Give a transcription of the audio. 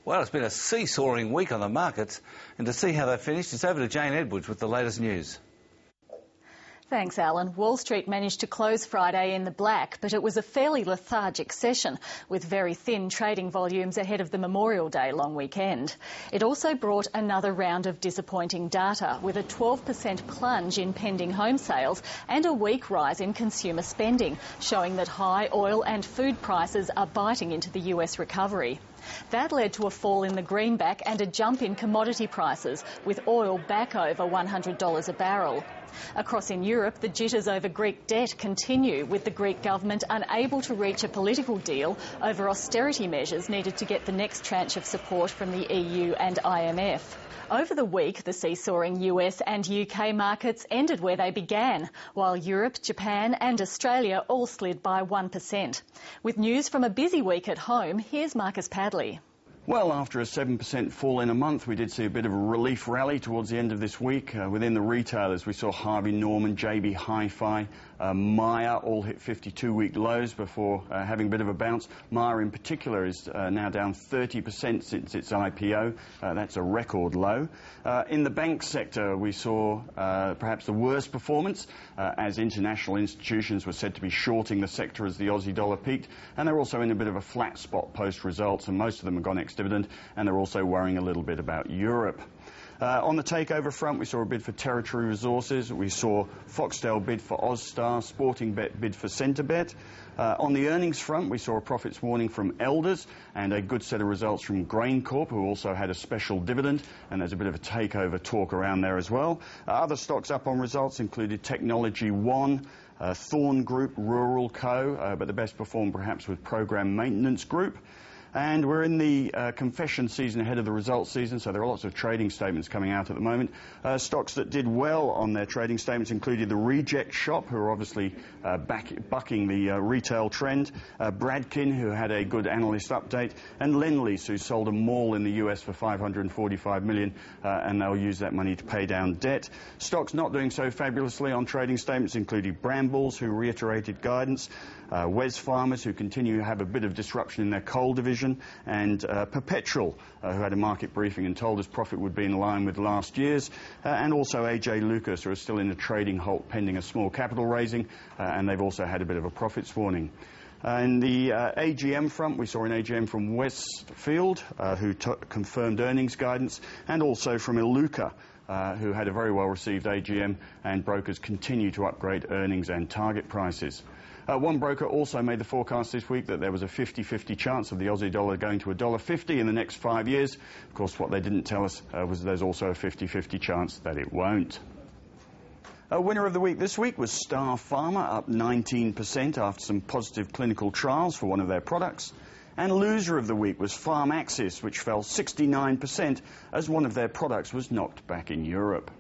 Well, it's been a seesawing week on the markets, and to see how they finished, it's over to Jayne Edwards with the latest news. Thanks, Alan. Wall Street managed to close Friday in the black, but it was a fairly lethargic session, with very thin trading volumes ahead of the Memorial Day long weekend. It also brought another round of disappointing data, with a 12% plunge in pending home sales and a weak rise in consumer spending, showing that high oil and food prices are biting into the US recovery. That led to a fall in the greenback and a jump in commodity prices, with oil back over $100 a barrel. Across in Europe, the jitters over Greek debt continue, with the Greek government unable to reach a political deal over austerity measures needed to get the next tranche of support from the EU and IMF. Over the week, the seesawing US and UK markets ended where they began, while Europe, Japan and Australia all slid by 1%. With news from a busy week at home, here's Marcus Padley. Well, after a 7% fall in a month, we did see a bit of a relief rally towards the end of this week. Within the retailers, we saw Harvey Norman, JB Hi-Fi, Myer all hit 52-week lows before having a bit of a bounce. Myer in particular is now down 30% since its IPO. That's a record low. In the bank sector, we saw perhaps the worst performance as international institutions were said to be shorting the sector as the Aussie dollar peaked, and they're also in a bit of a flat spot post-results, and most of them have gone ex-dividend, and they're also worrying a little bit about Europe. On the takeover front, we saw a bid for Territory Resources. We saw Foxtel bid for Ozstar, Sporting Bet bid for Centrebet. On the earnings front, we saw a profits warning from Elders and a good set of results from GrainCorp, who also had a special dividend, and there's a bit of a takeover talk around there as well. Other stocks up on results included Technology One, Thorn Group, Rural Co, but the best performed perhaps was Program Maintenance Group. And we're in the confession season ahead of the results season, so there are lots of trading statements coming out at the moment. Stocks that did well on their trading statements included the Reject Shop, who are obviously bucking the retail trend, Bradkin, who had a good analyst update, and Lendlease, who sold a mall in the US for $545 million, and they'll use that money to pay down debt. Stocks not doing so fabulously on trading statements included Brambles, who reiterated guidance, Westfield, who continue to have a bit of disruption in their coal division, and Perpetual, who had a market briefing and told us profit would be in line with last year's, and also AJ Lucas, who are still in a trading halt pending a small capital raising, and they've also had a bit of a profits warning. In the AGM front, we saw an AGM from Westfield, who confirmed earnings guidance, and also from Iluka, who had a very well-received AGM, and brokers continue to upgrade earnings and target prices. One broker also made the forecast this week that there was a 50-50 chance of the Aussie dollar going to $1.50 in the next 5 years. Of course, what they didn't tell us was there's also a 50-50 chance that it won't. A winner of the week this week was Starpharma, up 19% after some positive clinical trials for one of their products. And loser of the week was Pharmaxis, which fell 69% as one of their products was knocked back in Europe.